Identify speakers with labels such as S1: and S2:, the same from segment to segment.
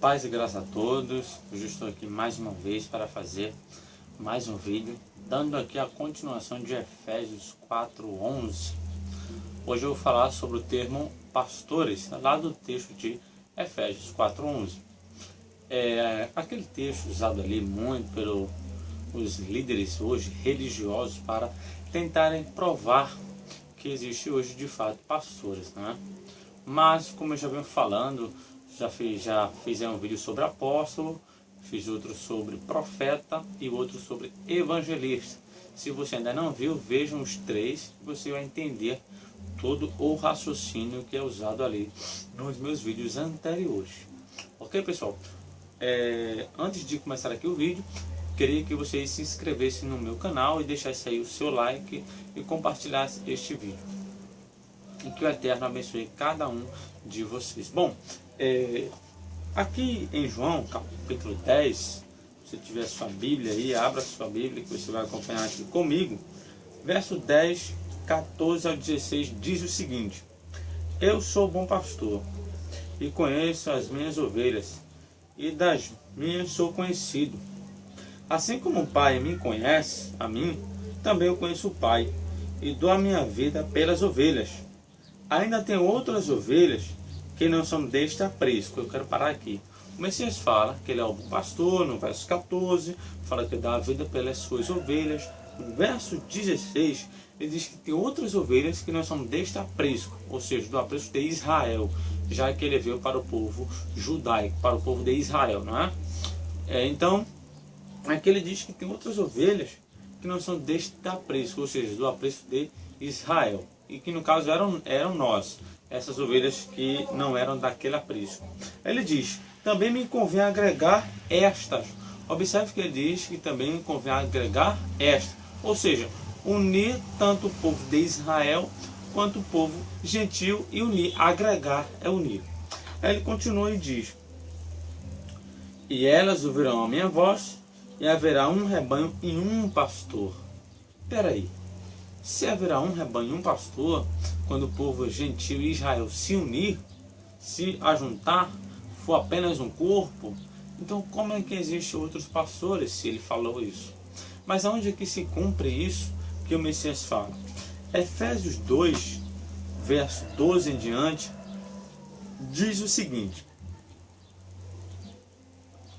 S1: Paz e graça a todos. Hoje eu estou aqui mais uma vez para fazer mais um vídeo, dando aqui a continuação de Efésios 4:11. Hoje eu vou falar sobre o termo pastores, lá do texto de Efésios 4:11. Aquele texto usado ali muito pelos líderes hoje religiosos para tentarem provar que existe hoje de fato pastores, né? Mas como eu já venho falando, já fiz um vídeo sobre apóstolo, fiz outro sobre profeta e outro sobre evangelista. Se você ainda não viu, veja os três, você vai entender todo o raciocínio que é usado ali nos meus vídeos anteriores. Ok, pessoal? Antes de começar aqui o vídeo, queria que vocês se inscrevessem no meu canal e deixassem aí o seu like e compartilhassem este vídeo. E que o Eterno abençoe cada um de vocês. Bom, aqui em João, capítulo 10, se você tiver sua Bíblia aí, abra sua Bíblia que você vai acompanhar aqui comigo. Verso 10, 14 ao 16 diz o seguinte: Eu sou o bom pastor e conheço as minhas ovelhas, e das minhas sou conhecido. Assim como o Pai me conhece, a mim, também eu conheço o Pai, e dou a minha vida pelas ovelhas. Ainda tem outras ovelhas que não são deste aprisco. Eu quero parar aqui. O Messias fala que ele é o bom pastor, no verso 14, fala que dá a vida pelas suas ovelhas. No verso 16, ele diz que tem outras ovelhas que não são deste aprisco, ou seja, do aprisco de Israel, já que ele veio para o povo judaico, para o povo de Israel, não é? Então, aqui ele diz que tem outras ovelhas que não são deste aprisco, ou seja, do aprisco de Israel. E que no caso eram nós, essas ovelhas que não eram daquele aprisco. Ele diz, também me convém agregar estas. Observe que ele diz que também me convém agregar estas. Ou seja, unir tanto o povo de Israel quanto o povo gentil e unir. Agregar é unir. Aí ele continua e diz, e elas ouvirão a minha voz e haverá um rebanho e um pastor. Espera aí. Se haverá um rebanho e um pastor, quando o povo gentil e Israel se unir, se ajuntar, for apenas um corpo, então como é que existem outros pastores, se ele falou isso? Mas aonde é que se cumpre isso que o Messias fala? Efésios 2, verso 12 em diante, diz o seguinte: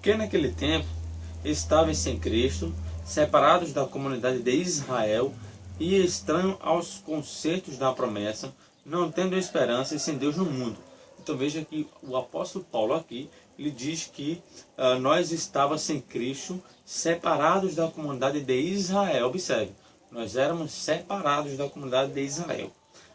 S1: que naquele tempo estavam sem Cristo, separados da comunidade de Israel, e estranho aos conceitos da promessa, não tendo esperança e sem Deus no mundo. Então veja que o apóstolo Paulo aqui, ele diz que nós estávamos sem Cristo, separados da comunidade de Israel. Observe, nós éramos separados da comunidade de Israel.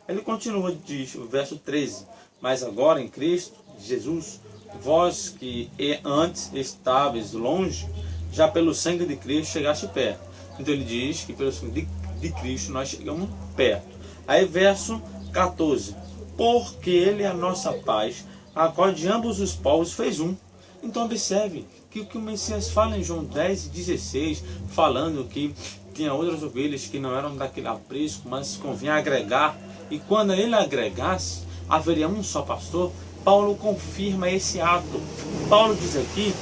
S1: Ele continua, diz o verso 13, mas agora em Cristo Jesus, vós que antes estáveis longe, já pelo sangue de Cristo chegaste perto. Então ele diz que pelo sangue de Cristo nós chegamos perto. Aí verso 14, porque ele é a nossa paz, a qual de ambos os povos fez um. Então observe que o que o Messias fala em João 10:16, falando que tinha outras ovelhas que não eram daquele aprisco, mas convinha agregar, e quando ele agregasse, haveria um só pastor. Paulo confirma esse ato. Paulo diz aqui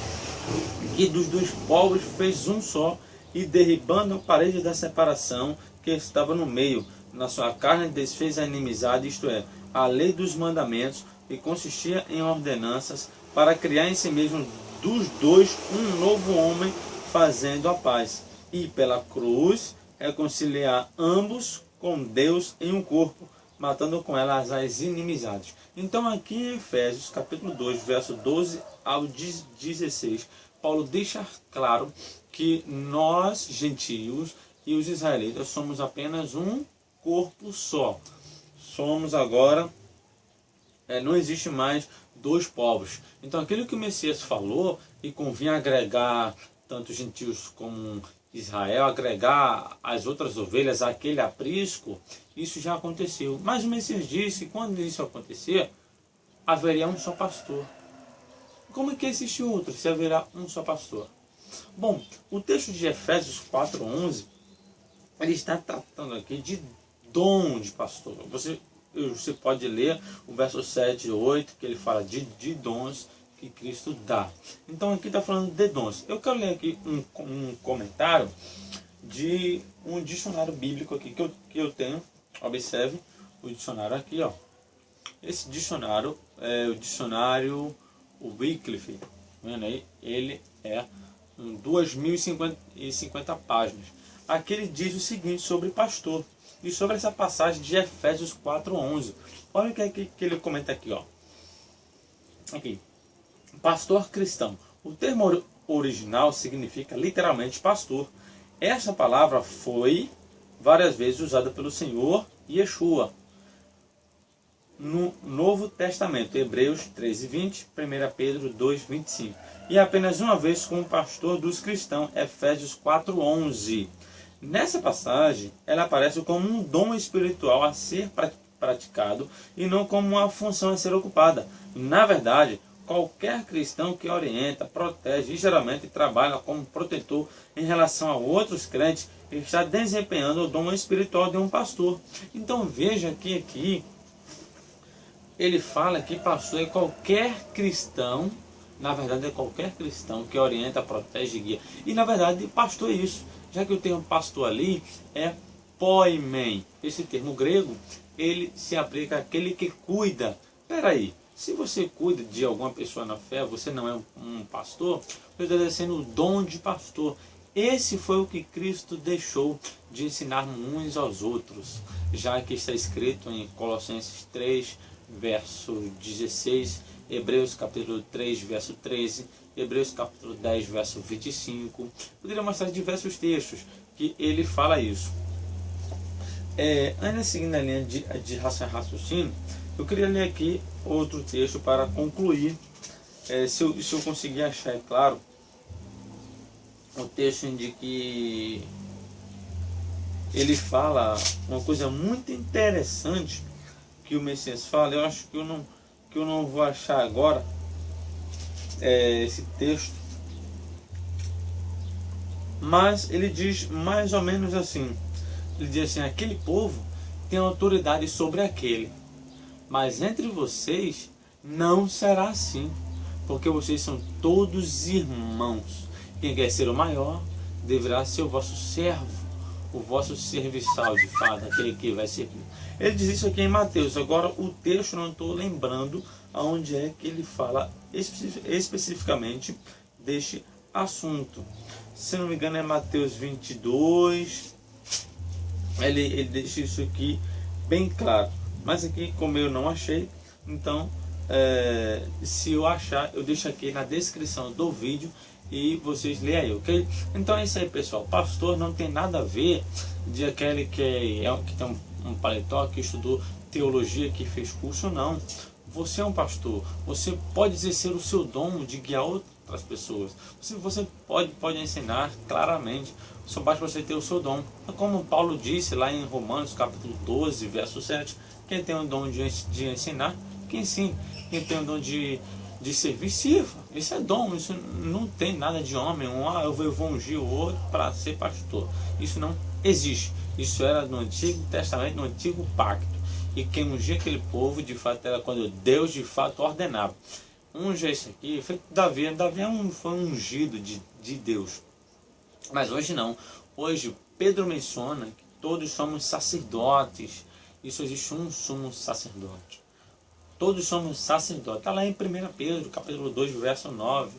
S1: que dos dois povos fez um só, e derribando a parede da separação que estava no meio, na sua carne desfez a inimizade, isto é, a lei dos mandamentos, que consistia em ordenanças, para criar em si mesmo dos dois um novo homem, fazendo a paz, e pela cruz reconciliar ambos com Deus em um corpo, matando com elas as inimizades. Então aqui em Efésios capítulo 2, verso 12 ao 16, Paulo deixa claro que nós, gentios, e os israelitas somos apenas um corpo só. Somos agora, não existe mais dois povos. Então aquilo que o Messias falou, e convinha agregar tanto gentios como Israel, agregar as outras ovelhas àquele aprisco, isso já aconteceu. Mas o Messias disse que quando isso acontecer, haveria um só pastor. Como é que existe outro, se haverá um só pastor? Bom, o texto de Efésios 4:11, ele está tratando aqui de dom de pastor. Você pode ler o verso 7 e 8, que ele fala de dons que Cristo dá. Então aqui está falando de dons. Eu quero ler aqui um comentário de um dicionário bíblico aqui que eu tenho. Observe o dicionário aqui, ó. Esse dicionário é o dicionário Wycliffe. Vendo aí? Ele é 2.050 páginas. Aqui ele diz o seguinte sobre pastor. E sobre essa passagem de Efésios 4:11. Olha o que ele comenta aqui, ó. Aqui. Pastor cristão. O termo original significa literalmente pastor. Essa palavra foi várias vezes usada pelo Senhor Yeshua no Novo Testamento, Hebreus 13:20, 1 Pedro 2:25. E apenas uma vez como pastor dos cristãos, Efésios 4:11. Nessa passagem, ela aparece como um dom espiritual a ser praticado e não como uma função a ser ocupada. Na verdade, qualquer cristão que orienta, protege e geralmente trabalha como protetor em relação a outros crentes está desempenhando o dom espiritual de um pastor. Então veja que aqui ele fala que pastor é qualquer cristão, na verdade é qualquer cristão que orienta, protege e guia. E na verdade pastor é isso, já que o termo pastor ali é poimen. Esse termo grego, ele se aplica àquele que cuida. Peraí, se você cuida de alguma pessoa na fé, você não é um pastor, você está exercendo o dom de pastor. Esse foi o que Cristo deixou de ensinar uns aos outros, já que está escrito em Colossenses 3, verso 16, Hebreus capítulo 3, verso 13, Hebreus capítulo 10, verso 25. Poderia mostrar diversos textos que ele fala isso. Ainda seguindo a linha de raciocínio, eu queria ler aqui outro texto para concluir. Se eu conseguir achar, é claro, o texto em que ele fala uma coisa muito interessante que o Messias fala. Eu acho que eu não vou achar agora esse texto, mas ele diz mais ou menos assim. Ele diz assim: aquele povo tem autoridade sobre aquele, mas entre vocês não será assim, porque vocês são todos irmãos. Quem quer ser o maior deverá ser o vosso servo, o vosso serviçal, de fato, aquele que vai servir. Ele diz isso aqui em Mateus. Agora o texto não estou lembrando aonde é que ele fala especificamente deste assunto. Se não me engano é Mateus 22. Ele deixa isso aqui bem claro. Mas aqui, como eu não achei, então se eu achar, eu deixo aqui na descrição do vídeo e vocês leem aí, ok? Então é isso aí, pessoal. Pastor não tem nada a ver de aquele que tem um paletó, que estudou teologia, que fez curso, não. Você é um pastor. Você pode exercer o seu dom de guiar outras pessoas. Você pode ensinar claramente. Só basta você ter o seu dom. Como Paulo disse lá em Romanos capítulo 12, verso 7, quem tem o dom de ensinar, que ensine. Quem tem o dom de servir, sirva. Isso é dom, isso não tem nada de homem. Eu vou ungir o outro para ser pastor. Isso não existe. Isso era no Antigo Testamento, no Antigo Pacto. E quem ungia aquele povo, de fato, era quando Deus de fato ordenava. Unja esse aqui, foi Davi. Davi foi um ungido de Deus. Mas hoje não. Hoje Pedro menciona que todos somos sacerdotes. Isso existe um sumo sacerdote. Todos somos sacerdotes. Está lá em 1 Pedro, capítulo 2, verso 9.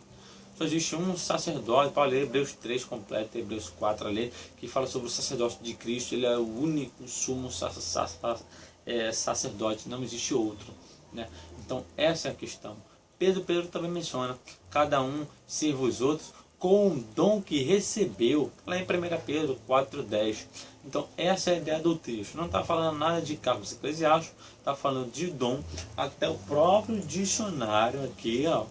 S1: Só existe um sacerdote. Para ler Hebreus 3 completo, Hebreus 4 ali, que fala sobre o sacerdócio de Cristo. Ele é o único sumo sacerdote. Não existe outro, né? Então essa é a questão. Pedro também menciona: cada um sirva os outros com o dom que recebeu. Lá em 1 Pedro 4,10. Então essa é a ideia do texto. Não está falando nada de cargos eclesiásticos, está falando de dom. Até o próprio dicionário aqui, ó,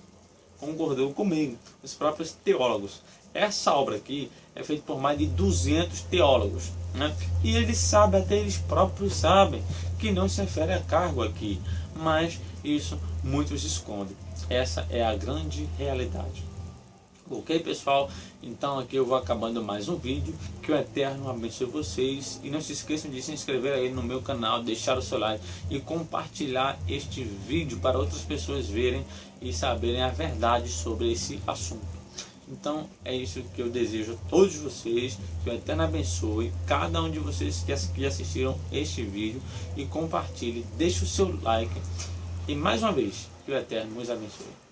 S1: concordou comigo, os próprios teólogos. Essa obra aqui é feita por mais de 200 teólogos, né? E eles sabem, até eles próprios sabem, que não se refere a cargo aqui, mas isso muitos escondem. Essa é a grande realidade. Ok, pessoal? Então aqui eu vou acabando mais um vídeo. Que o Eterno abençoe vocês. E não se esqueçam de se inscrever aí no meu canal, deixar o seu like e compartilhar este vídeo para outras pessoas verem e saberem a verdade sobre esse assunto. Então é isso que eu desejo a todos vocês. Que o Eterno abençoe cada um de vocês que assistiram este vídeo. E compartilhe, deixe o seu like. E mais uma vez, que o Eterno nos abençoe.